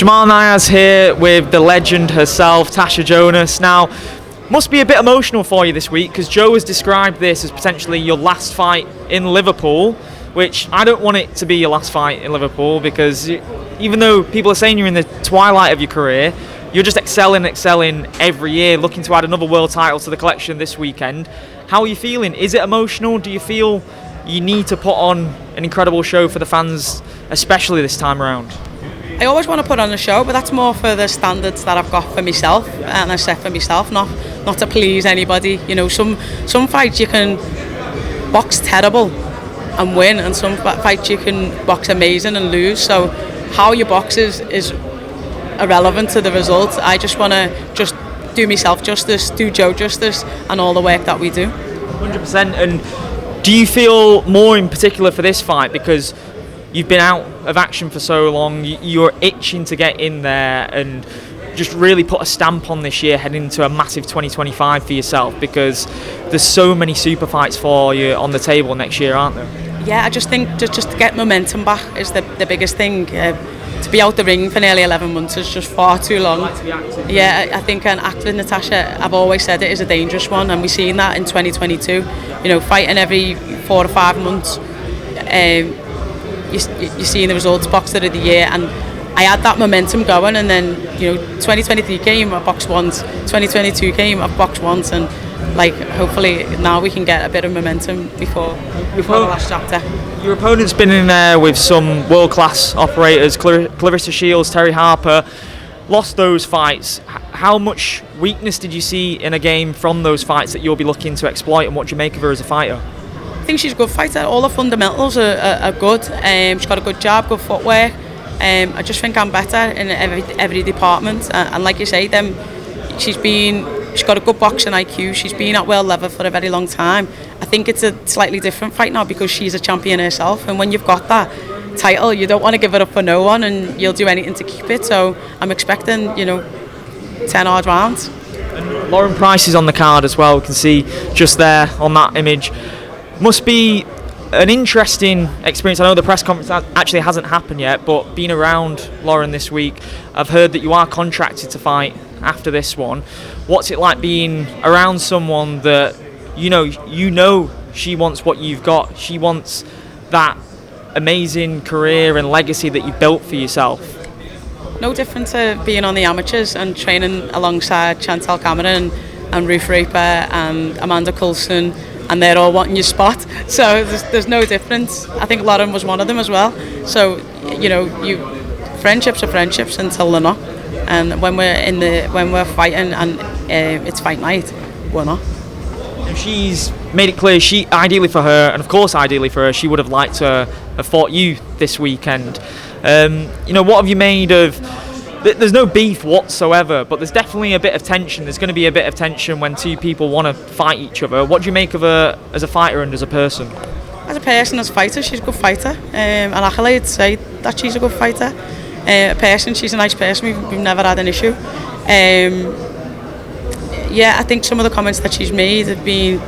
Jamal Niaz here with the legend herself, Natasha Jonas. Now, must be a bit emotional for you this week because Joe has described this as potentially your last fight in Liverpool, which I don't want it to be your last fight in Liverpool because even though people are saying you're in the twilight of your career, you're just excelling every year, looking to add another world title to the collection this weekend. How are you feeling? Is it emotional? Do you feel you need to put on an incredible show for the fans, especially this time around? I always want to put on a show, but that's more for the standards that I've got for myself and I set for myself, not to please anybody. You know, some fights you can box terrible and win, and some fights you can box amazing and lose. So how you box is irrelevant to the result. I just want to do myself justice, do Joe justice, and all the work that we do. 100%. And do you feel more in particular for this fight because you've been out of action for so long, you're itching to get in there and just really put a stamp on this year heading into a massive 2025 for yourself, because there's so many super fights for you on the table next year, aren't there? Yeah, I just think just to get momentum back is the biggest thing. To be out the ring for nearly 11 months is just far too long. Yeah, I think an act with Natasha, I've always said it, is a dangerous one, and we've seen that in 2022. You know, fighting every 4 or 5 months, you're seeing the results boxer of the year, and I had that momentum going, and then 2023 came, I boxed once, 2022 came, I've boxed once, and hopefully now we can get a bit of momentum before the last chapter. Your opponent's been in there with some world-class operators, Clarissa Shields, Terry Harper, lost those fights. How much weakness did you see in a game from those fights that you'll be looking to exploit, and what do you make of her as a fighter? I think she's a good fighter. All her fundamentals are good. She's got a good jab, good footwork. I just think I'm better in every department. And like you say, she's got a good boxing IQ. She's been at world level for a very long time. I think it's a slightly different fight now because she's a champion herself. And when you've got that title, you don't want to give it up for no one, and you'll do anything to keep it. So I'm expecting, 10 hard rounds. And Lauren Price is on the card as well. We can see just there on that image. Must be an interesting experience. I know the press conference actually hasn't happened yet, but being around Lauren this week, I've heard that you are contracted to fight after this one. What's it like being around someone that you know she wants what you've got? She wants that amazing career and legacy that you built for yourself. No different to being on the amateurs and training alongside Chantal Cameron and Ruth Raper and Amanda Coulson, and they're all wanting your spot. So there's no difference. I think Lauren was one of them as well. So friendships are friendships until they're not. And when we're fighting and it's fight night, we're not. And she's made it clear, ideally for her, she would have liked to have fought you this weekend. What have you made of? There's no beef whatsoever, but there's definitely a bit of tension. There's going to be a bit of tension when two people want to fight each other. What do you make of her as a fighter and as a person? As a person, as a fighter, she's a good fighter. And accolades say that she's a good fighter. A person, she's a nice person. We've never had an issue. I think some of the comments that she's made have been,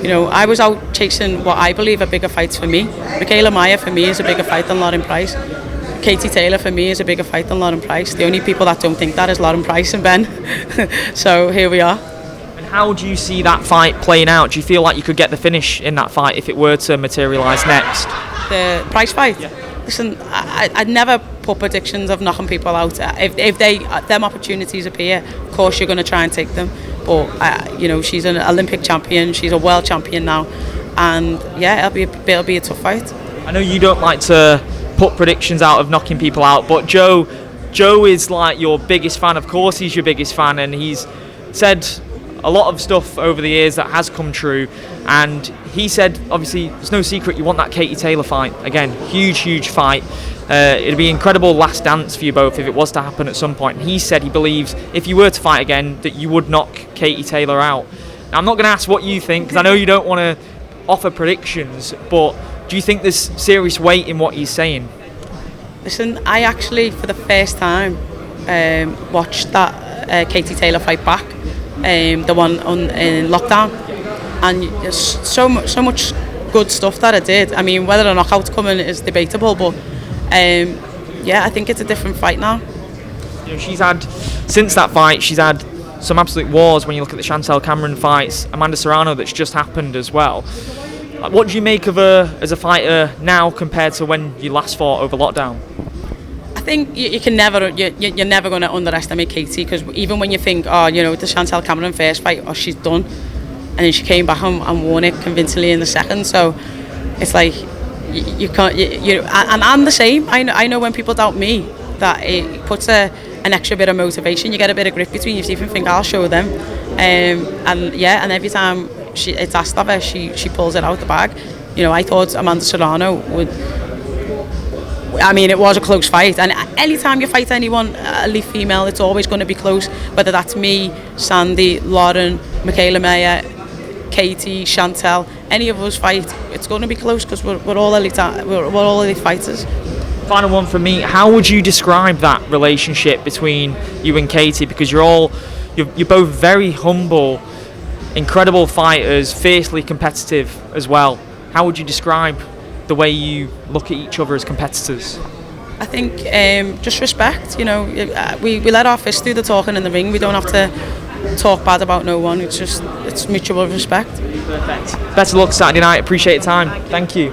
I was out chasing what I believe are bigger fights for me. Michaela Mayer for me is a bigger fight than Lauren Price. Katie Taylor for me is a bigger fight than Lauren Price. The only people that don't think that is Lauren Price and Ben. So here we are. And how do you see that fight playing out? Do you feel like you could get the finish in that fight if it were to materialise next? The Price fight? Yeah. Listen, I'd never put predictions of knocking people out. If them opportunities appear, of course you're going to try and take them. But she's an Olympic champion. She's a world champion now, and it'll be a tough fight. I know you don't like to put predictions out of knocking people out, but Joe is like your biggest fan. Of course he's your biggest fan, and he's said a lot of stuff over the years that has come true, and he said obviously it's no secret you want that Katie Taylor fight again. Huge fight. It'd be an incredible last dance for you both if it was to happen at some point. And he said he believes if you were to fight again that you would knock Katie Taylor out. Now, I'm not going to ask what you think because I know you don't want to offer predictions, but do you think there's serious weight in what he's saying? Listen, I actually for the first time watched that Katie Taylor fight back, the one in lockdown, and there's so much good stuff that I did. I mean, whether a knockout's coming is debatable, but I think it's a different fight now. You know, she's had, since that fight, she's had some absolute wars when you look at the Chantel Cameron fights, Amanda Serrano that's just happened as well. Like, what do you make of her as a fighter now compared to when you last fought over lockdown? I think you can never, you're never going to underestimate Katie, because even when you think, oh, you know, the Chantel Cameron first fight, oh, she's done, and then she came back and won it convincingly in the second. So it's like you can't, and I'm the same. I know when people doubt me, that it puts an extra bit of motivation. You get a bit of grit between your teeth and think, I'll show them. And every time it's asked of her, she pulls it out the bag. You know, I thought Amanda Serrano would. I mean, it was a close fight, and anytime you fight anyone, elite female, it's always going to be close. Whether that's me, Sandy, Lauren, Michaela Mayer, Katie, Chantel, any of us fight, it's going to be close because we're all elite. We're all elite fighters. Final one for me. How would you describe that relationship between you and Katie? Because you're both very humble, incredible fighters, fiercely competitive as well. How would you describe the way you look at each other as competitors? I think just respect. You know, we let our fists do the talking in the ring. We don't have to talk bad about no one. It's mutual respect. Perfect. Best of luck Saturday night. Appreciate your time. Thank you.